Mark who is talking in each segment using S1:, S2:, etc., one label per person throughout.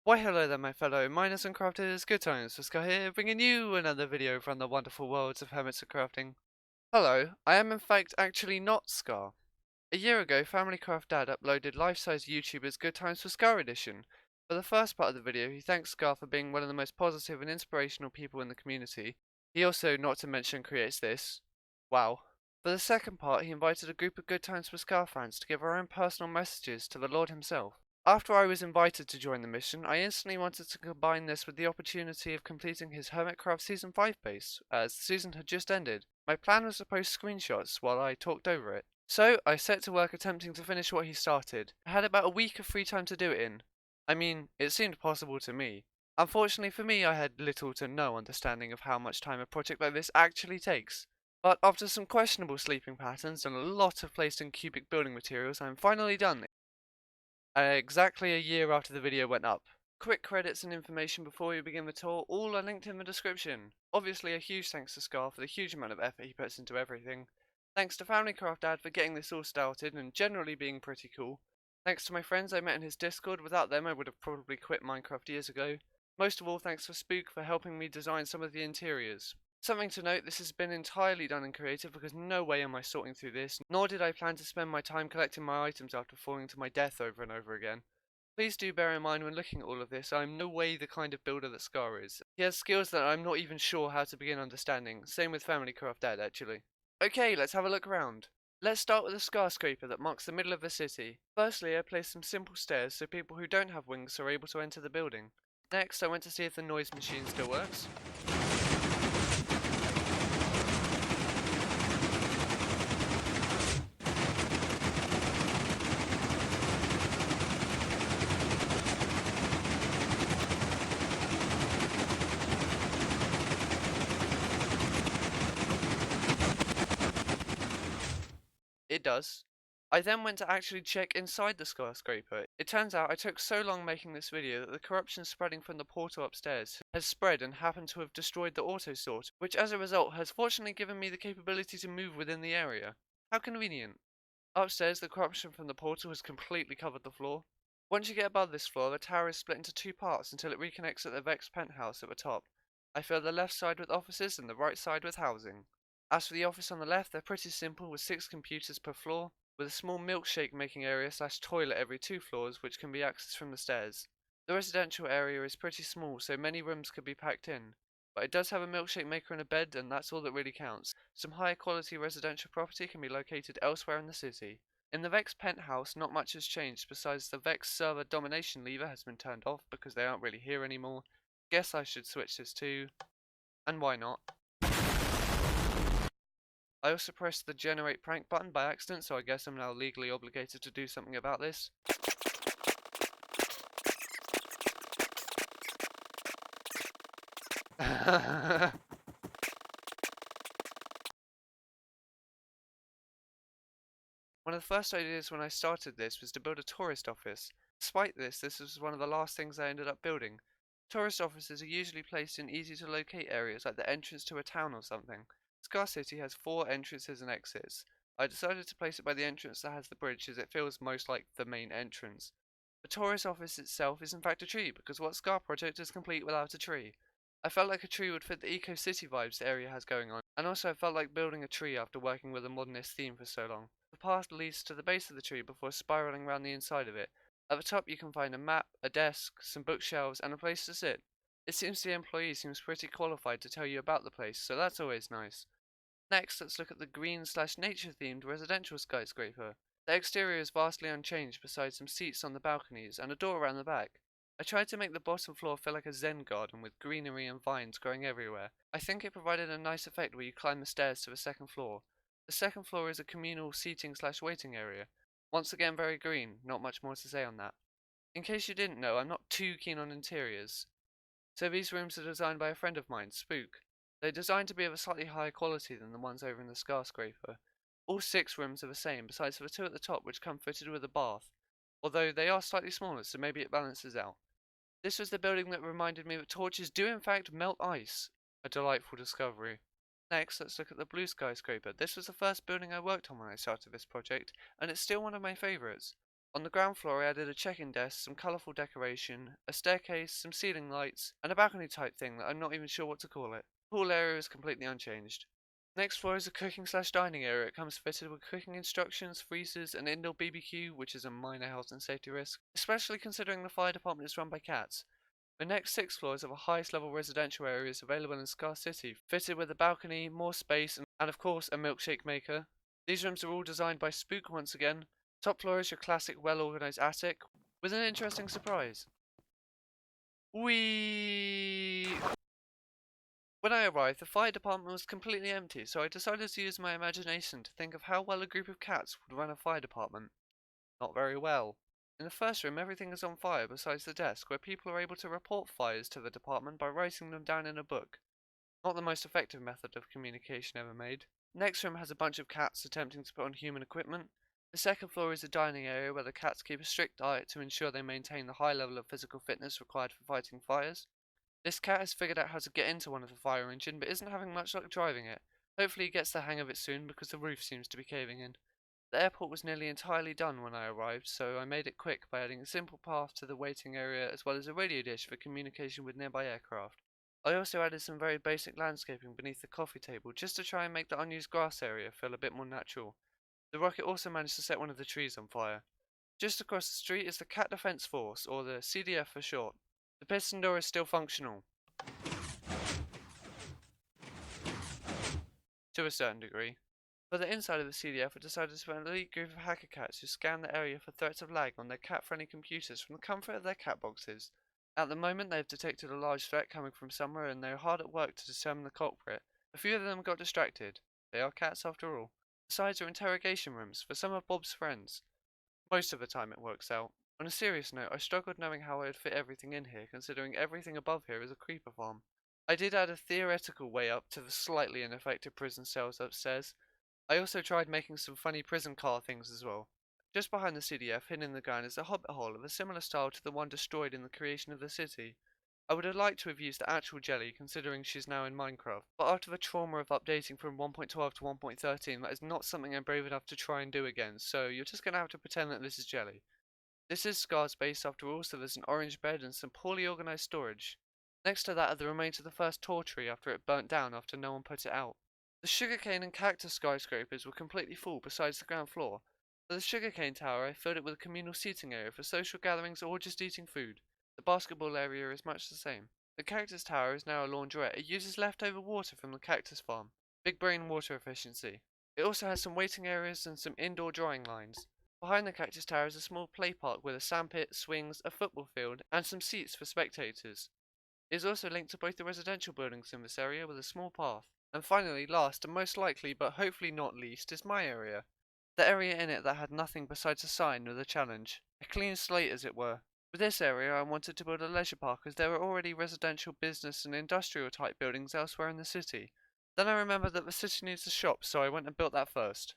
S1: Why hello there my fellow miners and crafters, GoodTimesWithScar here, bringing you another video from the wonderful worlds of Hermitcraft. Hello, I am in fact actually not Scar. A year ago, FamilyCraft Dad uploaded life-size YouTubers GoodTimesWithScar edition. For the first part of the video, he thanks Scar for being one of the most positive and inspirational people in the community. He also, not to mention, creates this. Wow. For the second part, he invited a group of GoodTimesWithScar fans to give our own personal messages to the Lord himself. After I was invited to join the mission, I instantly wanted to combine this with the opportunity of completing his Hermitcraft Season 5 base, as the season had just ended. My plan was to post screenshots while I talked over it. So, I set to work attempting to finish what he started. I had about a week of free time to do it in. I mean, it seemed possible to me. Unfortunately for me, I had little to no understanding of how much time a project like this actually takes. But after some questionable sleeping patterns and a lot of placed in cubic building materials, I'm finally done. Exactly a year after the video went up. Quick credits and information before we begin the tour, all are linked in the description. Obviously a huge thanks to Scar for the huge amount of effort he puts into everything. Thanks to FamilyCraft Dad for getting this all started and generally being pretty cool. Thanks to my friends I met in his Discord, without them I would have probably quit Minecraft years ago. Most of all thanks to Spook for helping me design some of the interiors. Something to note, this has been entirely done in creative because no way am I sorting through this, nor did I plan to spend my time collecting my items after falling to my death over and over again. Please do bear in mind when looking at all of this, I'm no way the kind of builder that Scar is. He has skills that I'm not even sure how to begin understanding, same with FamilyCraft Dad actually. Okay, let's have a look around. Let's start with the skyscraper that marks the middle of the city. Firstly, I placed some simple stairs so people who don't have wings are able to enter the building. Next, I went to see if the noise machine still works. It does. I then went to actually check inside the skyscraper. It turns out I took so long making this video that the corruption spreading from the portal upstairs has spread and happened to have destroyed the auto sort, which as a result has fortunately given me the capability to move within the area. How convenient. Upstairs, the corruption from the portal has completely covered the floor. Once you get above this floor, the tower is split into two parts until it reconnects at the Vex penthouse at the top. I filled the left side with offices and the right side with housing. As for the office on the left, they're pretty simple with 6 computers per floor, with a small milkshake making area / toilet every 2 floors which can be accessed from the stairs. The residential area is pretty small so many rooms could be packed in, but it does have a milkshake maker and a bed and that's all that really counts. Some higher quality residential property can be located elsewhere in the city. In the Vex penthouse not much has changed besides the Vex server domination lever has been turned off because they aren't really here anymore. Guess I should switch this too, and why not? I also pressed the generate prank button by accident, so I guess I'm now legally obligated to do something about this. One of the first ideas when I started this was to build a tourist office. Despite this, this was one of the last things I ended up building. Tourist offices are usually placed in easy to locate areas like the entrance to a town or something. Scar City has 4 entrances and exits. I decided to place it by the entrance that has the bridge as it feels most like the main entrance. The tourist office itself is in fact a tree because what Scar project is complete without a tree? I felt like a tree would fit the eco-city vibes the area has going on, and also I felt like building a tree after working with a modernist theme for so long. The path leads to the base of the tree before spiraling around the inside of it. At the top you can find a map, a desk, some bookshelves, and a place to sit. It seems the employee seems pretty qualified to tell you about the place, so that's always nice. Next, let's look at the green / nature themed residential skyscraper. The exterior is vastly unchanged besides some seats on the balconies and a door around the back. I tried to make the bottom floor feel like a zen garden with greenery and vines growing everywhere. I think it provided a nice effect where you climb the stairs to the second floor. The second floor is a communal seating / waiting area. Once again very green, not much more to say on that. In case you didn't know, I'm not too keen on interiors. So these rooms are designed by a friend of mine, Spook. They're designed to be of a slightly higher quality than the ones over in the skyscraper. All 6 rooms are the same, besides for the 2 at the top which come fitted with a bath, although they are slightly smaller so maybe it balances out. This was the building that reminded me that torches do in fact melt ice, a delightful discovery. Next, let's look at the blue skyscraper. This was the first building I worked on when I started this project, and it's still one of my favourites. On the ground floor I added a check-in desk, some colourful decoration, a staircase, some ceiling lights, and a balcony type thing that I'm not even sure what to call it. The pool area is completely unchanged. Next floor is a cooking/dining area. It comes fitted with cooking instructions, freezers, an indoor BBQ, which is a minor health and safety risk, especially considering the fire department is run by cats. The next 6 floors are the highest level residential areas available in Scar City, fitted with a balcony, more space, and of course a milkshake maker. These rooms are all designed by Spook once again. Top floor is your classic well-organized attic, with an interesting surprise. When I arrived, the fire department was completely empty, so I decided to use my imagination to think of how well a group of cats would run a fire department. Not very well. In the first room, everything is on fire besides the desk, where people are able to report fires to the department by writing them down in a book. Not the most effective method of communication ever made. The next room has a bunch of cats attempting to put on human equipment. The second floor is a dining area where the cats keep a strict diet to ensure they maintain the high level of physical fitness required for fighting fires. This cat has figured out how to get into one of the fire engine, but isn't having much luck driving it. Hopefully he gets the hang of it soon because the roof seems to be caving in. The airport was nearly entirely done when I arrived, so I made it quick by adding a simple path to the waiting area as well as a radio dish for communication with nearby aircraft. I also added some very basic landscaping beneath the coffee table just to try and make the unused grass area feel a bit more natural. The rocket also managed to set one of the trees on fire. Just across the street is the Cat Defense Force, or the CDF for short. The piston door is still functional, to a certain degree. For the inside of the CDF, I decided to put an elite group of hacker cats who scan the area for threats of lag on their cat-friendly computers from the comfort of their cat boxes. At the moment, they have detected a large threat coming from somewhere and they are hard at work to determine the culprit. A few of them got distracted. They are cats after all. The sides are interrogation rooms for some of Bob's friends. Most of the time it works out. On a serious note, I struggled knowing how I would fit everything in here, considering everything above here is a creeper farm. I did add a theoretical way up to the slightly ineffective prison cells upstairs. I also tried making some funny prison car things as well. Just behind the CDF, hidden in the ground, is a hobbit hole of a similar style to the one destroyed in the creation of the city. I would have liked to have used the actual Jelly, considering she's now in Minecraft, but after the trauma of updating from 1.12 to 1.13, that is not something I'm brave enough to try and do again, so you're just gonna have to pretend that this is Jelly. This is Scar's base after all, so there's an orange bed and some poorly organised storage. Next to that are the remains of the first tall tree after it burnt down after no one put it out. The sugarcane and cactus skyscrapers were completely full besides the ground floor. For the sugarcane tower, I filled it with a communal seating area for social gatherings or just eating food. The basketball area is much the same. The cactus tower is now a laundrette. It uses leftover water from the cactus farm. Big brain water efficiency. It also has some waiting areas and some indoor drawing lines. Behind the cactus tower is a small play park with a sandpit, swings, a football field, and some seats for spectators. It is also linked to both the residential buildings in this area with a small path. And finally, last and most likely, but hopefully not least, is my area. The area in it that had nothing besides a sign with a challenge. A clean slate as it were. With this area I wanted to build a leisure park as there were already residential, business and industrial type buildings elsewhere in the city. Then I remembered that the city needs a shop, so I went and built that first.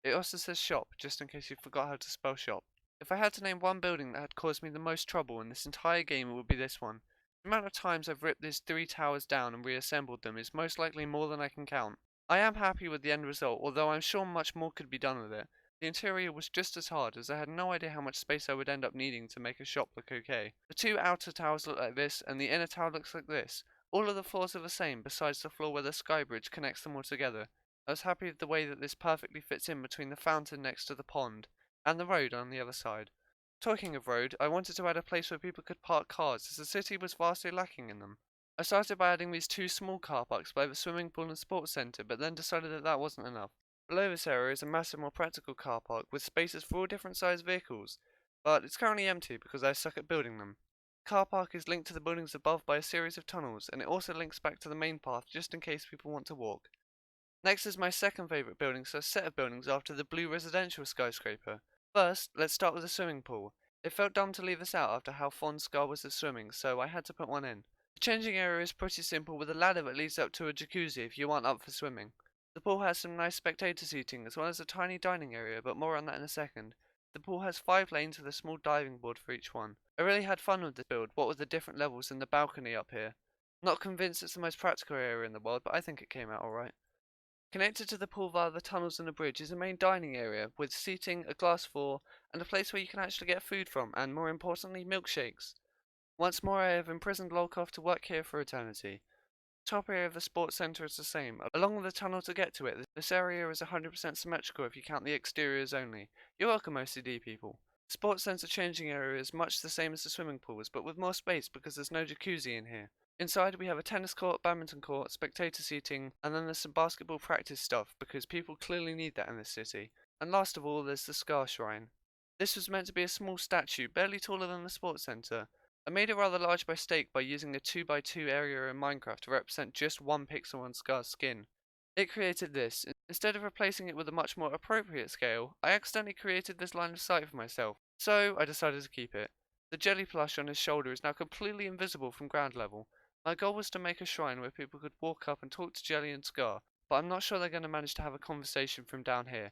S1: It also says shop, just in case you forgot how to spell shop. If I had to name one building that had caused me the most trouble in this entire game, it would be this one. The amount of times I've ripped these 3 towers down and reassembled them is most likely more than I can count. I am happy with the end result, although I'm sure much more could be done with it. The interior was just as hard, as I had no idea how much space I would end up needing to make a shop look okay. The 2 outer towers look like this, and the inner tower looks like this. All of the floors are the same, besides the floor where the sky bridge connects them all together. I was happy with the way that this perfectly fits in between the fountain next to the pond, and the road on the other side. Talking of road, I wanted to add a place where people could park cars, as the city was vastly lacking in them. I started by adding these 2 small car parks by the swimming pool and sports centre, but then decided that that wasn't enough. Below this area is a massive, more practical car park with spaces for all different sized vehicles, but it's currently empty because I suck at building them. The car park is linked to the buildings above by a series of tunnels, and it also links back to the main path just in case people want to walk. Next is my second favourite building, so a set of buildings after the blue residential skyscraper. First, let's start with the swimming pool. It felt dumb to leave this out after how fond Scar was of swimming, so I had to put one in. The changing area is pretty simple with a ladder that leads up to a jacuzzi if you aren't up for swimming. The pool has some nice spectator seating as well as a tiny dining area, but more on that in a second. The pool has 5 lanes with a small diving board for each one. I really had fun with this build, what with the different levels and the balcony up here. Not convinced it's the most practical area in the world, but I think it came out alright. Connected to the pool via the tunnels and a bridge is a main dining area with seating, a glass floor, and a place where you can actually get food from, and more importantly, milkshakes. Once more, I have imprisoned Lolkov to work here for eternity. Top area of the sports centre is the same. Along the tunnel to get to it, this area is 100% symmetrical if you count the exteriors only. You're welcome, OCD people. The sports centre changing area is much the same as the swimming pools, but with more space because there's no jacuzzi in here. Inside we have a tennis court, badminton court, spectator seating, and then there's some basketball practice stuff because people clearly need that in this city. And last of all, there's the Scar Shrine. This was meant to be a small statue, barely taller than the sports centre. I made it rather large by stake by using a 2x2 area in Minecraft to represent just 1 pixel on Scar's skin. It created this. Instead of replacing it with a much more appropriate scale, I accidentally created this line of sight for myself, so I decided to keep it. The jelly plush on his shoulder is now completely invisible from ground level. My goal was to make a shrine where people could walk up and talk to Jelly and Scar, but I'm not sure they're going to manage to have a conversation from down here.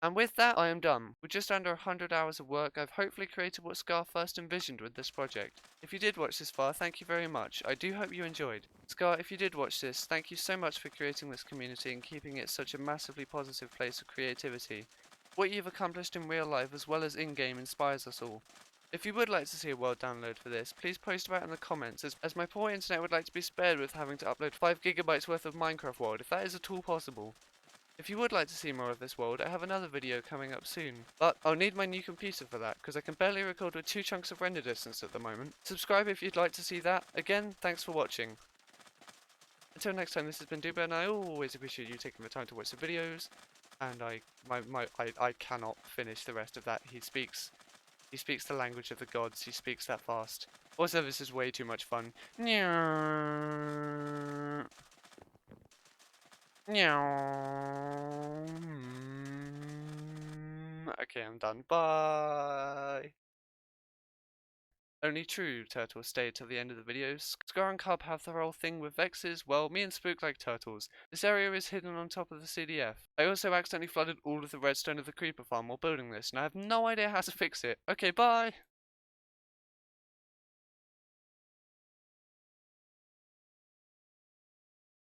S1: And with that, I am done. With just under 100 hours of work, I've hopefully created what Scar first envisioned with this project. If you did watch this far, thank you very much. I do hope you enjoyed. Scar, if you did watch this, thank you so much for creating this community and keeping it such a massively positive place of creativity. What you've accomplished in real life as well as in-game inspires us all. If you would like to see a world download for this, please post about it in the comments, as my poor internet would like to be spared with having to upload 5 GB worth of Minecraft world, if that is at all possible. If you would like to see more of this world, I have another video coming up soon. But I'll need my new computer for that, because I can barely record with 2 chunks of render distance at the moment. Subscribe if you'd like to see that. Again, thanks for watching. Until next time, this has been Doobert, and I always appreciate you taking the time to watch the videos. And I cannot finish the rest of that. He speaks the language of the gods. He speaks that fast. Also, this is way too much fun. Okay, I'm done. Bye. Only true turtles stay till the end of the video. Scar and Cub have the whole thing with Vexes. Well, me and Spook like turtles. This area is hidden on top of the CDF. I also accidentally flooded all of the redstone of the creeper farm while building this, and I have no idea how to fix it. Okay, bye.